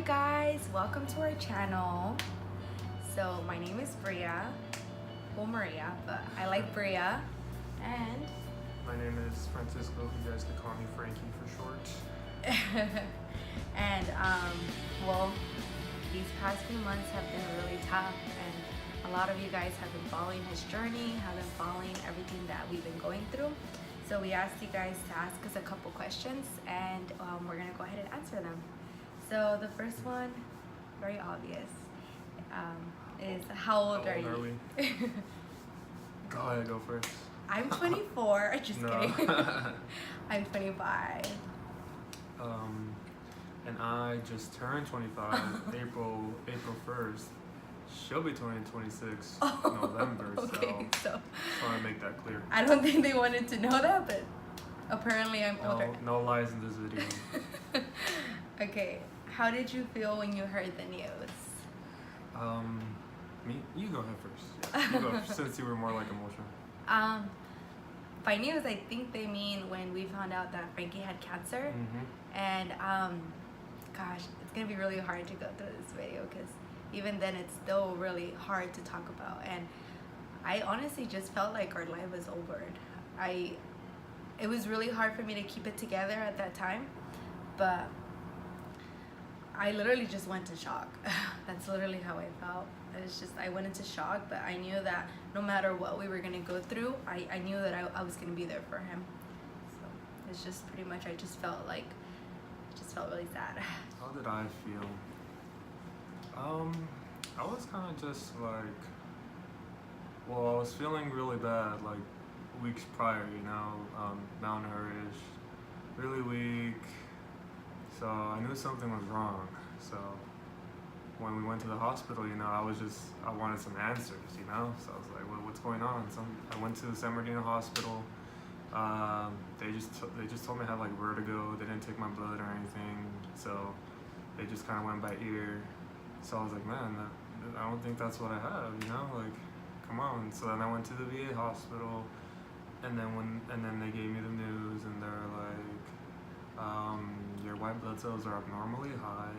guys, welcome to our channel. So my name is Bria, well Maria, but I like Bria. And My name is Francisco. You guys can call me Frankie for short. and well, these past few months have been really tough, and a lot of you guys have been following his journey, have been following everything that we've been going through. So we asked you guys to ask us a couple questions, and we're gonna go ahead and answer them. So the first one, very obvious, is how old are you? we? Go ahead, go first. I'm 24. Just No. kidding. I'm 25. And I just turned 25. April 1st. She'll be 26 November. Okay, so Just want to make that clear. I don't think they wanted to know that, but apparently I'm older. No lies in this video. Okay, how did you feel when you heard the news? Me? You go ahead first. Yeah, you go since you were more like emotional. By news, I think they mean when we found out that Frankie had cancer. Mm-hmm. And gosh, it's gonna be really hard to go through this video because even then it's still really hard to talk about. And I honestly just felt like our life was over. It was really hard for me to keep it together at that time, but I literally just went to shock. That's literally how I felt. I went into shock, but I knew that no matter what we were gonna go through, I knew that I was gonna be there for him. So it's just pretty much, I just felt really sad. How did I feel? I was kind of just like, well, I was feeling really bad like weeks prior, malnourished, really weak. So I knew something was wrong. So when we went to the hospital, I wanted some answers, So I was like, well, what's going on? I went to the San Bernardino hospital. They just told me I had like vertigo. They didn't take my blood or anything. So they just kind of went by ear. So I was like, man, I don't think that's what I have, like, come on. So then I went to the VA hospital, and then they gave me the news, and they're like, your white blood cells are abnormally high.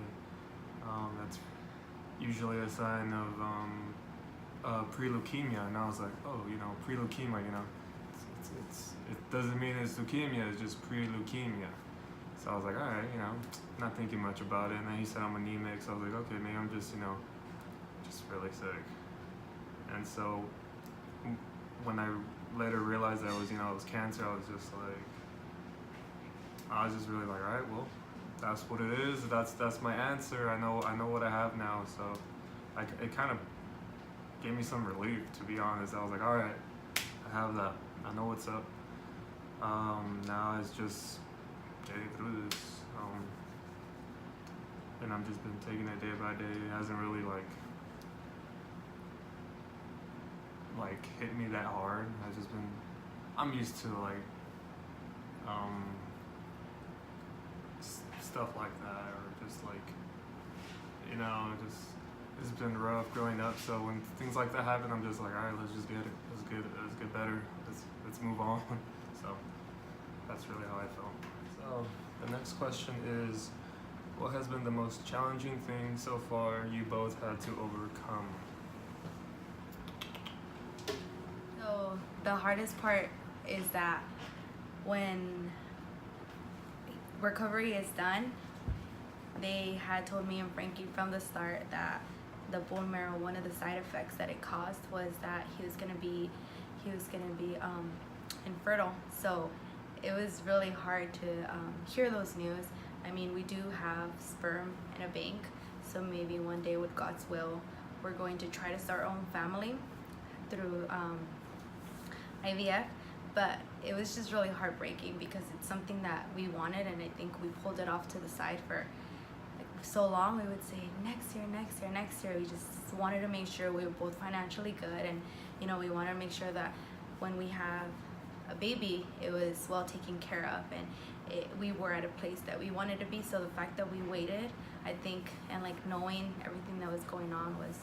That's usually a sign of pre-leukemia. And I was like, oh, pre-leukemia, it doesn't mean it's leukemia, it's just pre-leukemia. So I was like, all right, not thinking much about it. And then he said I'm anemic, so I was like, okay, maybe I'm just, just really sick. And so when I later realized that it was cancer, I was just really like, all right, well, that's what it is. That's my answer. I know what I have now. So it kind of gave me some relief, to be honest. I was like, all right, I have that. I know what's up. Now it's just getting through this. And I've just been taking it day by day. It hasn't really like hit me that hard. I'm used to stuff like that, or just it's been rough growing up. So when things like that happen, I'm just like, all right, let's just get it. Let's get better. Let's move on. So that's really how I felt. So the next question is, what has been the most challenging thing so far you both had to overcome? So the hardest part is that when recovery is done, they had told me and Frankie from the start that the bone marrow, one of the side effects that it caused was that he was gonna be infertile. So it was really hard to hear those news. I mean, we do have sperm in a bank, so maybe one day with God's will, we're going to try to start our own family through IVF. But it was just really heartbreaking because it's something that we wanted, and I think we pulled it off to the side for so long. We would say next year. We just wanted to make sure we were both financially good, and we wanted to make sure that when we have a baby, it was well taken care of, and we were at a place that we wanted to be. So the fact that we waited, I think, and knowing everything that was going on was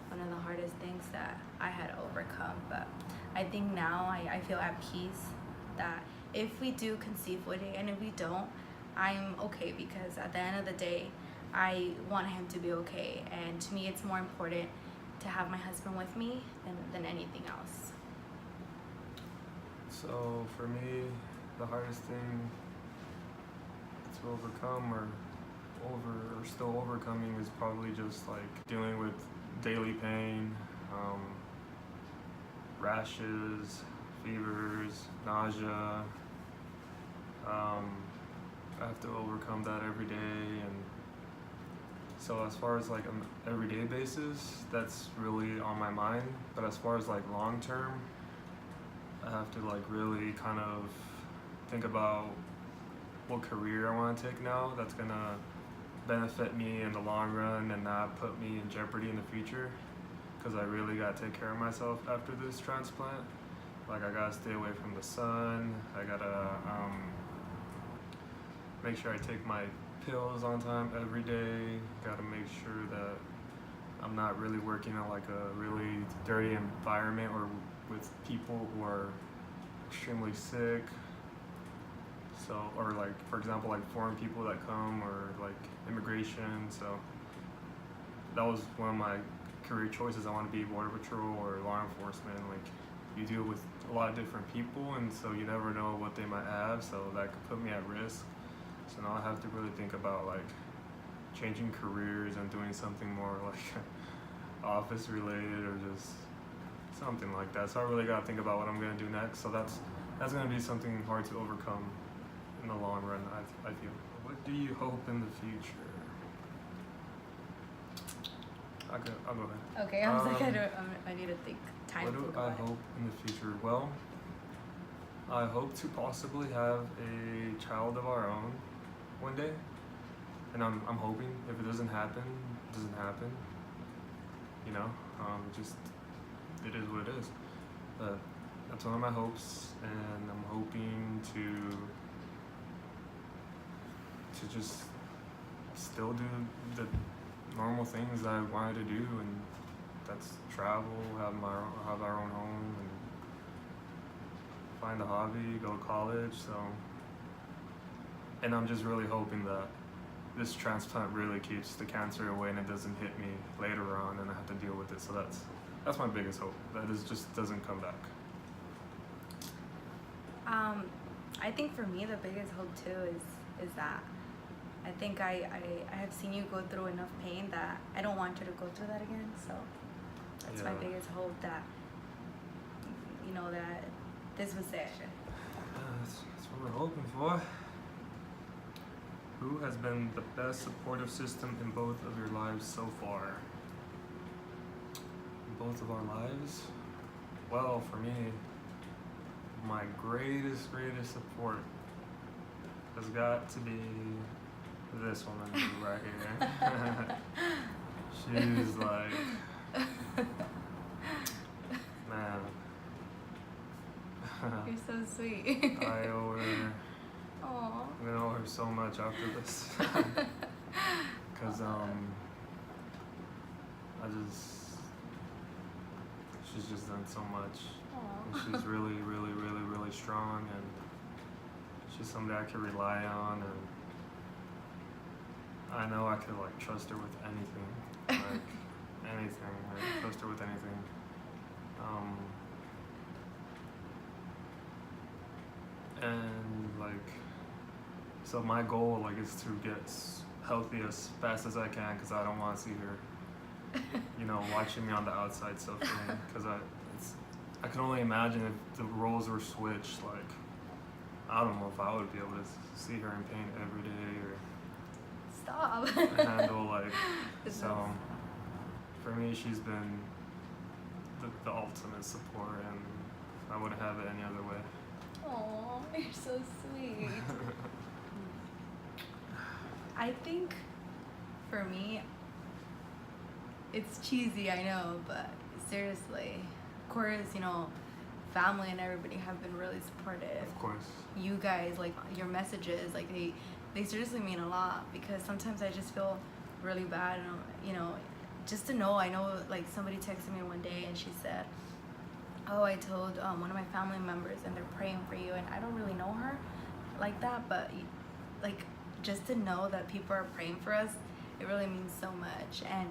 one of the hardest things that I had to overcome. But I think now I feel at peace that if we do conceive one day, and if we don't, I'm okay, because at the end of the day, I want him to be okay. And to me, it's more important to have my husband with me than anything else. So for me, the hardest thing to overcome or still overcoming is probably just like dealing with daily pain, rashes, fevers, nausea. I have to overcome that every day, and so as far as like an everyday basis, that's really on my mind. But as far as like long term, I have to like really kind of think about what career I want to take now that's gonna benefit me in the long run and not put me in jeopardy in the future. Because I really gotta take care of myself after this transplant. Like I gotta stay away from the sun. I gotta make sure I take my pills on time every day. Gotta make sure that I'm not really working in like a really dirty environment or with people who are extremely sick. So, or like, for example, like foreign people that come or like immigration. So that was one of my career choices. I want to be border patrol or law enforcement. Like you deal with a lot of different people, and so you never know what they might have. So that could put me at risk. So now I have to really think about like changing careers and doing something more like office related or just something like that. So I really gotta think about what I'm gonna do next. So that's gonna be something hard to overcome in the long run, I feel. What do you hope in the future? I'll go ahead. Okay, I was like, I need to think time What to do think I about it. hope in the future? Well, I hope to possibly have a child of our own one day. And I'm hoping if it doesn't happen, it doesn't happen. You know, just it is what it is. But that's one of my hopes, and I'm hoping to just still do the normal things that I wanted to do, and that's travel, have our own home, and find a hobby, go to college. So, and I'm just really hoping that this transplant really keeps the cancer away and it doesn't hit me later on and I have to deal with it. So that's my biggest hope, that it just doesn't come back. I think for me the biggest hope too is that I think I have seen you go through enough pain that I don't want you to go through that again. So that's my Yeah. biggest hope, that you know that this was it. That's what we're hoping for. Who has been the best supportive system in both of your lives so far? In both of our lives? Well, for me, my greatest support has got to be this woman right here. She's like, man. You're so sweet. I owe her. Aww. I'm gonna owe her so much after this. Cause she's just done so much. And Aww. she's really strong, and she's somebody I can rely on, and I know I could like trust her with anything. Like anything. I trust her with anything. And like, so my goal like is to get healthy as fast as I can, because I don't want to see her, you know, watching me on the outside suffering. Because I can only imagine if the roles were switched. Like, I don't know if I would be able to see her in pain every day Stop. or handle like. So for me, she's been the ultimate support, and I wouldn't have it any other way. Aw, you're so sweet. I think for me, it's cheesy, I know, but seriously, of course, you know, family and everybody have been really supportive. Of course. You guys, like your messages, like they seriously mean a lot, because sometimes I just feel really bad, and you know, just to know, I know like somebody texted me one day and she said, oh, I told one of my family members and they're praying for you, and I don't really know her like that, but like just to know that people are praying for us, It really means so much. And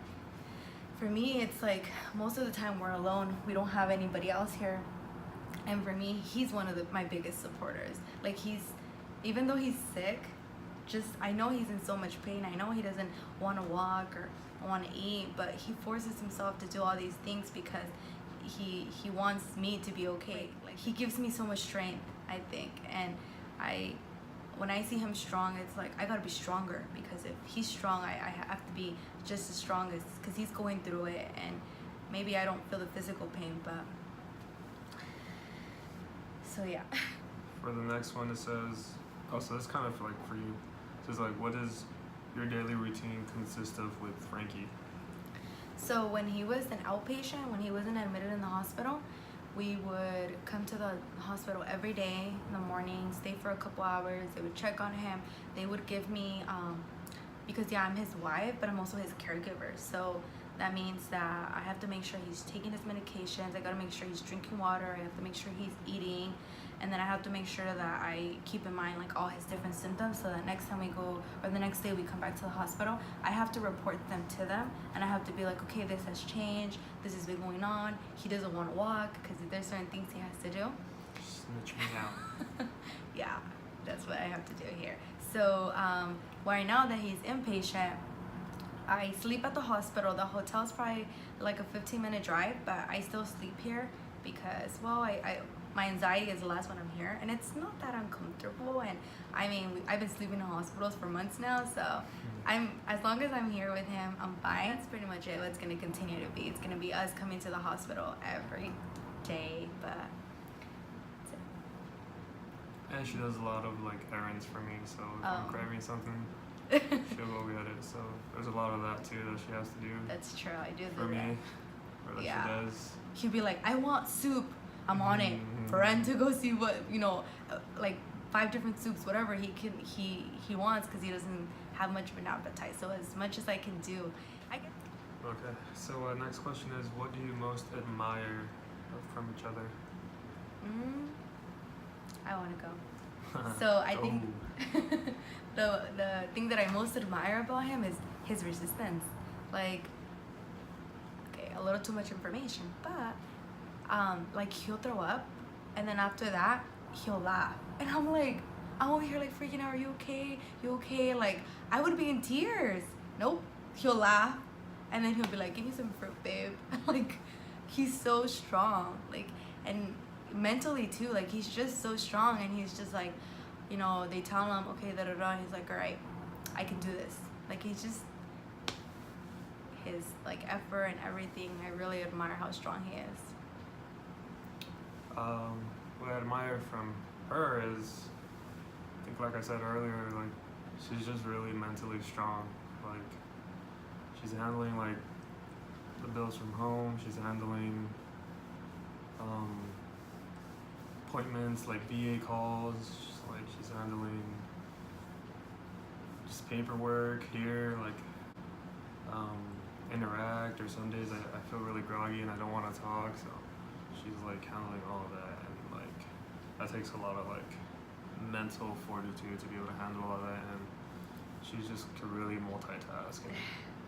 for me, it's like most of the time we're alone. We don't have anybody else here. And for me, he's one of my biggest supporters. Like even though he's sick, I know he's in so much pain. I know he doesn't want to walk or want to eat, but he forces himself to do all these things because he wants me to be okay. Like he gives me so much strength, I think. And when I see him strong, it's like I gotta be stronger, because if he's strong, I have to be just as strong as, because he's going through it, and maybe I don't feel the physical pain, but so yeah. For the next one, it says, so this kind of like for you. It says like, what does your daily routine consist of with Frankie? So when he was an outpatient, when he wasn't admitted in the hospital, we would come to the hospital every day in the morning, stay for a couple hours. They would check on him. They would give me, because yeah, I'm his wife, but I'm also his caregiver. So that means that I have to make sure he's taking his medications. I gotta make sure he's drinking water. I have to make sure he's eating. And then I have to make sure that I keep in mind like all his different symptoms, so that next time we go, or the next day we come back to the hospital, I have to report them to them, and I have to be like, okay, this has changed, this has been going on, he doesn't want to walk because there's certain things he has to do. Snitch me out. Yeah, that's what I have to do here. So right now that he's inpatient, I sleep at the hospital. The hotel's probably like a 15-minute drive, but I still sleep here because, well, my anxiety is the last when I'm here, and it's not that uncomfortable. And I mean, I've been sleeping in hospitals for months now, so as long as I'm here with him, I'm fine. That's pretty much it. What's gonna continue to be. It's gonna be us coming to the hospital every day, but that's it. And she does a lot of like errands for me, so if I'm craving something, she'll go get it. So there's a lot of that too that she has to do. That's true. I do for that. me, or that Yeah. she does. He'd be like, I want soup. I'm on it. For Ren to go see what, like 5 different soups, whatever he wants, because he doesn't have much of an appetite. So as much as I can do, I get. Okay, so next question is, what do you most admire from each other? I want to go. So I think the thing that I most admire about him is his resistance. Like, okay, a little too much information, but like he'll throw up, and then after that he'll laugh, and I'm over here like freaking out. Are you okay? You okay? Like I would be in tears. Nope. He'll laugh, and then he'll be like, give me some fruit, babe. Like he's so strong, like, and mentally too, like he's just so strong, and he's just like, they tell him, okay, da da da, and he's like, all right, I can do this. Like he's just, his like effort and everything, I really admire how strong he is. What I admire from her is, I think like I said earlier, like she's just really mentally strong. Like she's handling like the bills from home, she's handling appointments, like VA calls, like she's handling just paperwork here, like interact, or some days I feel really groggy and I don't want to talk, so she's like handling all of that, and like that takes a lot of like mental fortitude to be able to handle all that, and she's just could really multitask, and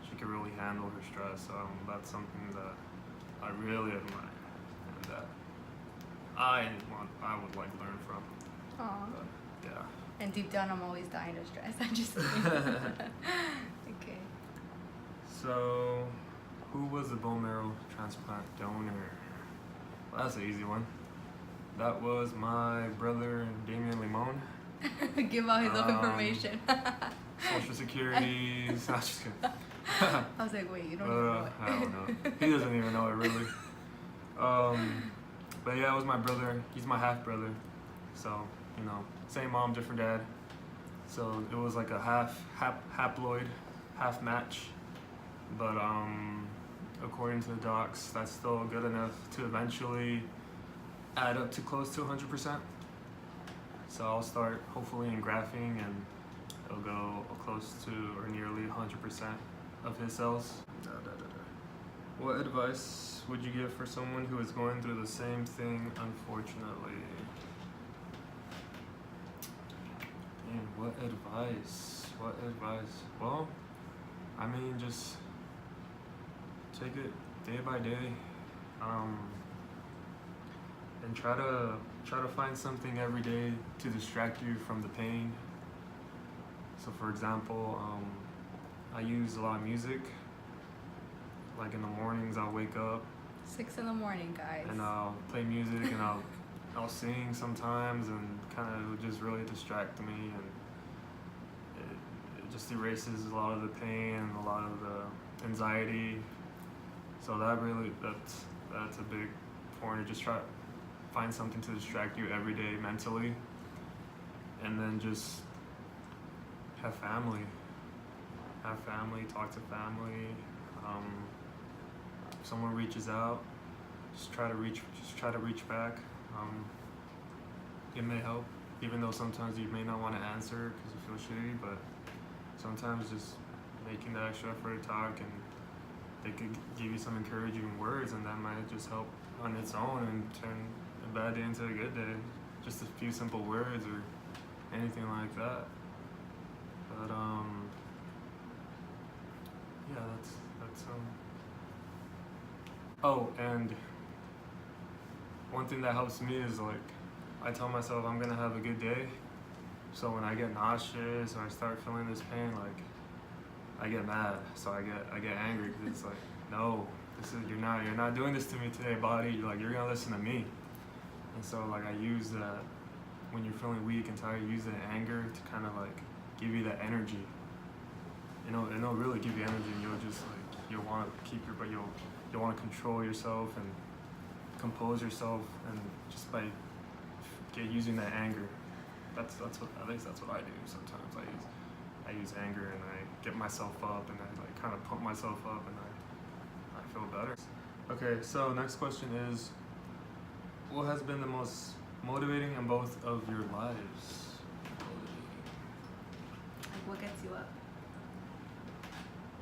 she could really handle her stress. So that's something that I really admire, and that I would like learn from. Aww. But, yeah. And deep down, I'm always dying of stress. I'm just kidding. Okay. So, who was the bone marrow transplant donor? Well, that's an easy one. That was my brother, Damian Limon. Give out his own information. Social Security. Not just kidding. I was like, wait, you don't even know it. I don't know. He doesn't even know it really. But yeah, it was my brother. He's my half brother. So, same mom, different dad. So it was like a haploid, half match. But according to the docs, that's still good enough to eventually add up to close to 100%. So I'll start hopefully in graphing, and it'll go close to or nearly 100% of his cells. What advice would you give for someone who is going through the same thing, unfortunately? Man, what advice? Well, I mean, just take it day by day, um, and try to find something every day to distract you from the pain. So, for example, I use a lot of music. Like in the mornings, I'll wake up 6 in the morning, guys. and I'll play music and I'll sing sometimes, and kind of just really distract me, and it just erases a lot of the pain and a lot of the anxiety. So that's a big point. Just try find something to distract you every day mentally, and then just have family. Have family. Talk to family. If someone reaches out, just try to reach back. It may help, even though sometimes you may not want to answer because you feel shitty. But sometimes just making the extra effort to talk, and they could give you some encouraging words, and that might just help on its own and turn a bad day into a good day. Just a few simple words or anything like that. But yeah, that's Oh, and one thing that helps me is like I tell myself I'm gonna have a good day. So when I get nauseous or I start feeling this pain, like I get mad. So I get angry because it's like, no, you're not doing this to me today, body. You're gonna listen to me. And so like I use that when you're feeling weak and tired, use the anger to kind of like give you that energy. It'll really give you energy, and you'll want to keep you'll want to control yourself and compose yourself, and just by using that anger. That's what at least that's what I do sometimes. I use anger, and I get myself up, and I like kind of pump myself up, and I feel better. Okay, so next question is, what has been the most motivating in both of your lives? Like, what gets you up?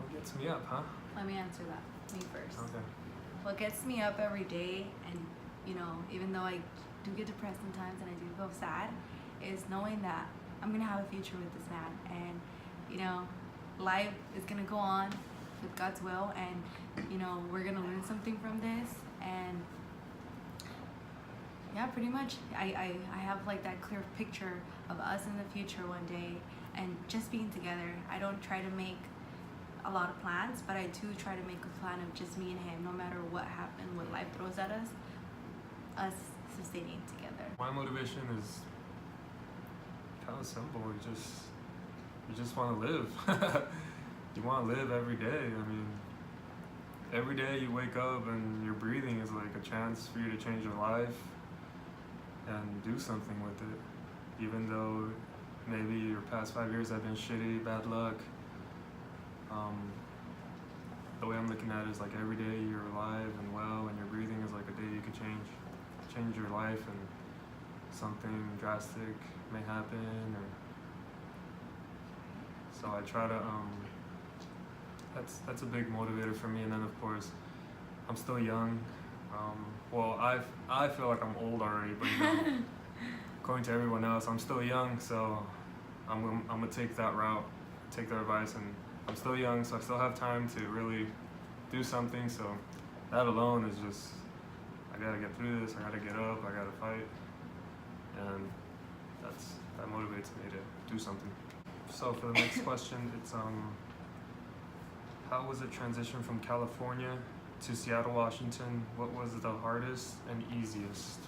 What gets me up, huh? Let me answer that. Me first. Okay. What gets me up every day, and even though I do get depressed sometimes and I do feel sad, is knowing that I'm gonna have a future with this man, and life is gonna go on with God's will, and we're gonna learn something from this, and yeah, pretty much I have like that clear picture of us in the future one day, and just being together. I don't try to make a lot of plans, but I do try to make a plan of just me and him, no matter what happens, what life throws at us sustaining together. My motivation is kind of simple. You just want to live. You want to live every day. I mean, every day you wake up and your breathing is like a chance for you to change your life and do something with it. Even though maybe your past 5 years have been shitty, bad luck. The way I'm looking at it is like every day you're alive and well and you're breathing is like a day you could change your life, and something drastic may happen, or so I try to that's a big motivator for me. And then of course I'm still young. Well, I feel like I'm old already, but according to everyone else I'm still young, so I'm gonna take that route, take their advice, and I'm still young, so I still have time to really do something. So that alone is just, I gotta get through this, I gotta get up, I gotta fight, and that motivates me to do something. So for the next question, it's how was it transition from California to Seattle, Washington? What was the hardest and easiest?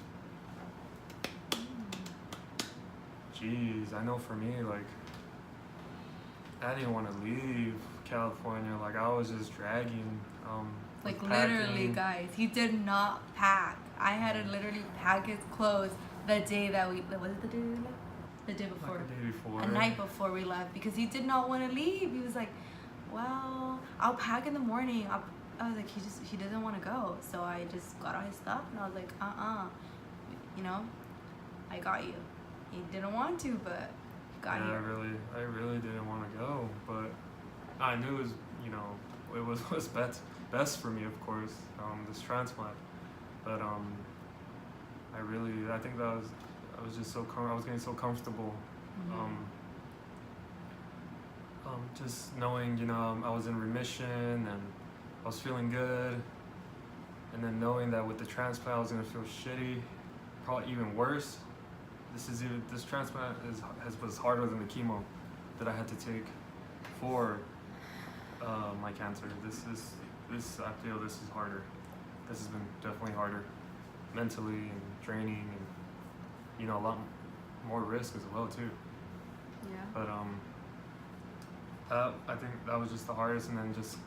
Jeez, I know for me, like, I didn't want to leave California. Like, I was just dragging. Like, packing. literally, guys, he did not pack. I had to literally pack his clothes the day that was it the day we left? The day before. Like a day before. A night before we left, because he did not want to leave. He was like, well, I'll pack in the morning. I was like, he doesn't want to go. So I just got all his stuff, and I was like, I got you. He didn't want to, but got yeah, you. I really didn't want to go, but I knew it was what's best for me, of course, this transplant. But I think that I was just I was getting so comfortable. Mm-hmm. Just knowing, I was in remission and I was feeling good, and then knowing that with the transplant I was gonna feel shitty, probably even worse. This transplant was harder than the chemo that I had to take for my cancer. I feel this is harder. This has been definitely harder, mentally and draining, and a lot more risk as well too. Yeah. But I think that was just the hardest, and then just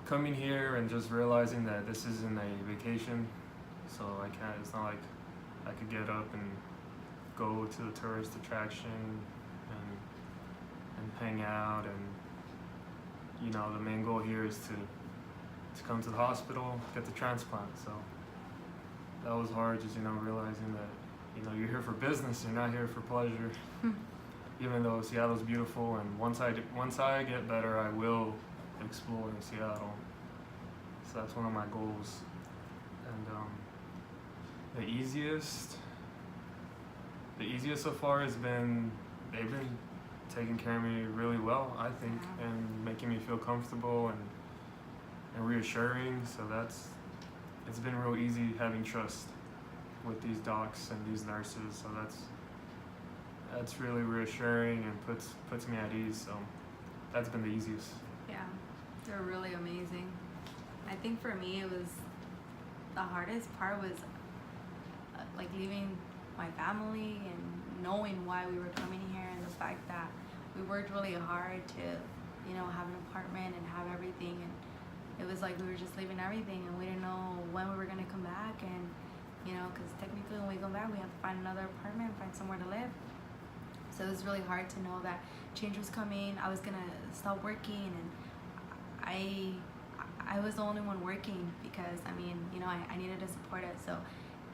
coming here and just realizing that this isn't a vacation, so it's not like I could get up and go to the tourist attraction and hang out, and the main goal here is to come to the hospital, get the transplant. So that was hard, just realizing that you're here for business, you're not here for pleasure. Even though Seattle's beautiful, and once I get better, I will explore in Seattle. So that's one of my goals. And the easiest so far has been, they've been taking care of me really well, I think, and making me feel comfortable and reassuring. So it's been real easy having trust with these docs and these nurses. So that's really reassuring and puts me at ease. So that's been the easiest. Yeah, they're really amazing. I think for me, the hardest part was like leaving my family and knowing why we were coming here, and the fact that we worked really hard to have an apartment and have everything, and it was like we were just leaving everything, and we didn't know when we were going to come back. And because technically when we come back, we have to find another apartment, find somewhere to live. So it was really hard to know that change was coming. I was gonna stop working, and I was the only one working because I needed to support it. So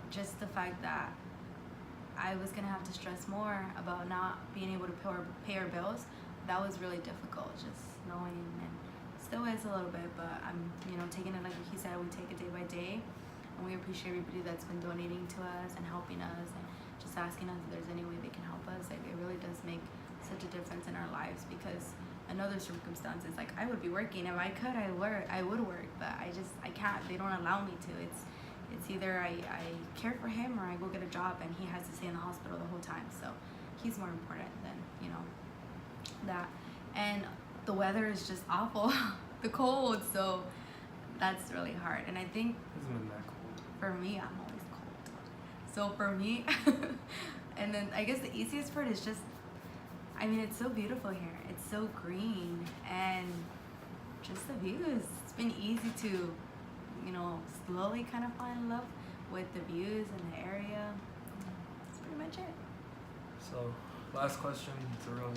just the fact that I was gonna have to stress more about not being able to pay our bills, that was really difficult. Just knowing, and still is a little bit, but I'm taking it like he said. We take it day by day, and we appreciate everybody that's been donating to us and helping us, and just asking us if there's any way they can help us. Like, it really does make such a difference in our lives, because in other circumstances, like, I would be working. If I could, I would work, but I can't. They don't allow me to. It's either I care for him or I go get a job, and he has to stay in the hospital the whole time. So he's more important than that. And the weather is just awful, the cold. So that's really hard. And I think It hasn't been that cold. for me, I'm always cold. So for me, and then I guess the easiest part is just, it's so beautiful here. It's so green, and just the views. It's been easy to, slowly kind of fall in love with the views and the area. That's pretty much it. So last question, it's a real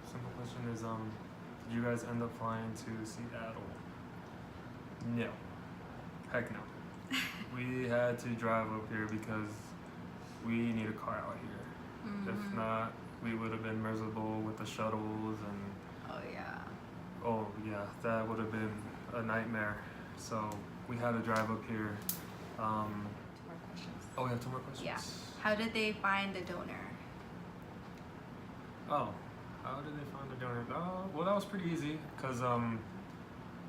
simple question, is did you guys end up flying to Seattle? No. Heck no. We had to drive up here because we need a car out here. Mm-hmm. If not, we would have been miserable with the shuttles, and Oh yeah. that would have been a nightmare. So we had to drive up here. 2 more questions. Oh, we have 2 more questions? Yeah. How did they find the donor? Oh, how did they find the donor? Well, that was pretty easy, because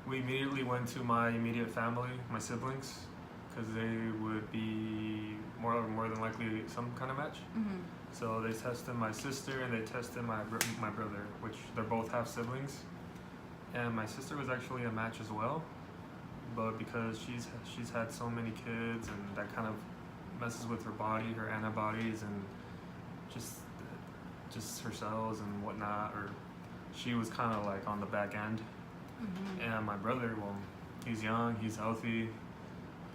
we immediately went to my immediate family, my siblings, because they would be more than likely some kind of match. Mm-hmm. So they tested my sister and they tested my brother, which they're both half siblings. And my sister was actually a match as well, but because she's had so many kids, and that kind of messes with her body, her antibodies, and just her cells and whatnot, or she was kind of like on the back end. Mm-hmm. And my brother, well, he's young, he's healthy,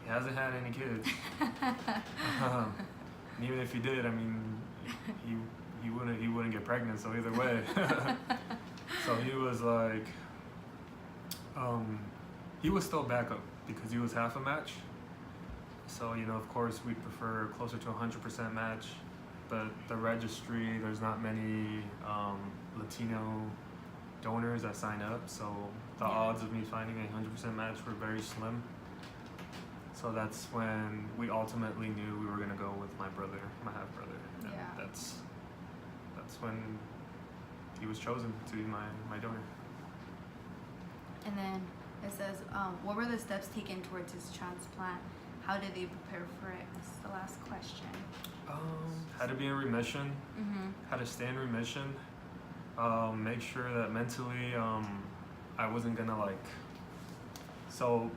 he hasn't had any kids. And even if he did, he wouldn't get pregnant. So either way, so he was like, he was still backup because he was half a match. So of course we prefer closer to 100% match, but the registry, there's not many Latino donors that sign up, so the odds of me finding a 100% match were very slim. So that's when we ultimately knew we were gonna go with my brother, my half brother. And Yeah. that's when he was chosen to be my donor. And then it says, what were the steps taken towards his transplant? How did they prepare for it? This is the last question. How to be in remission, Mm-hmm. how to stay in remission, make sure that mentally I wasn't gonna like. So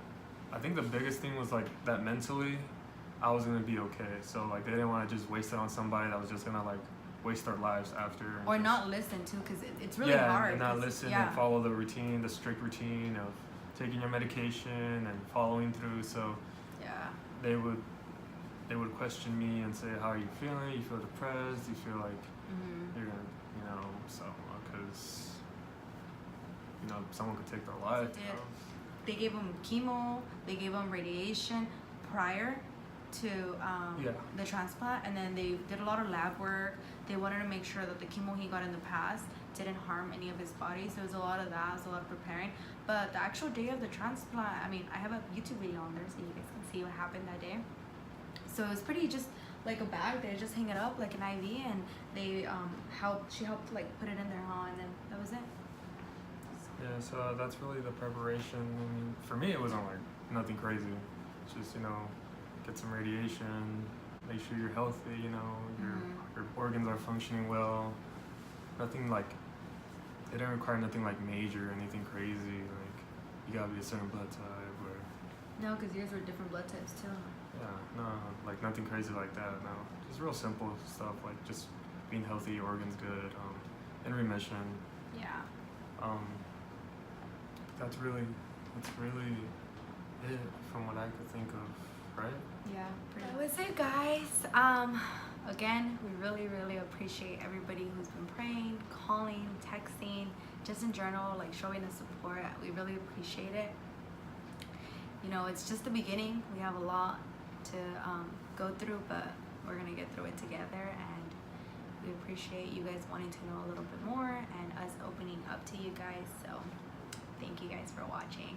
I think the biggest thing was like that mentally I was gonna be okay. So like they didn't want to just waste it on somebody that was just gonna like waste their lives after. And Or just, not listen too, because it's really yeah, hard. and not 'cause- listen yeah. and follow the routine, the strict routine of taking your medication and following through. So Yeah. they would question me and say, how are you feeling? You feel depressed? You feel like Mm-hmm. you're gonna, you know, so because you know someone could take their life. They You did. know? They gave him chemo. They gave him radiation prior to Yeah. the transplant, and then they did a lot of lab work. They wanted to make sure that the chemo he got in the past didn't harm any of his body. So it was a lot of that. It was a lot of preparing. But the actual day of the transplant, I mean, I have a YouTube video on there so you guys can see what happened that day. So it was pretty just like a bag. They just hang it up like an IV, and they she helped like put it in there, and then that was it. Yeah, so that's really the preparation. I mean, for me, it wasn't like nothing crazy. It's just, you know, get some radiation, make sure you're healthy, you know, your organs are functioning well. Nothing like, it didn't require nothing like major, anything crazy. Like, you gotta be a certain blood type or, No, because yours were different blood types too. yeah, no, like nothing crazy like that, no. Just real simple stuff, like just being healthy, organs good, in remission. Yeah. That's really it from what I could think of, right? Yeah, that was it, guys. Again, we really appreciate everybody who's been praying, calling, texting, just in general, like showing us support. We really appreciate it. You know, it's just the beginning. We have a lot to go through, but we're gonna get through it together, and we appreciate you guys wanting to know a little bit more and us opening up to you guys. So thank you guys for watching.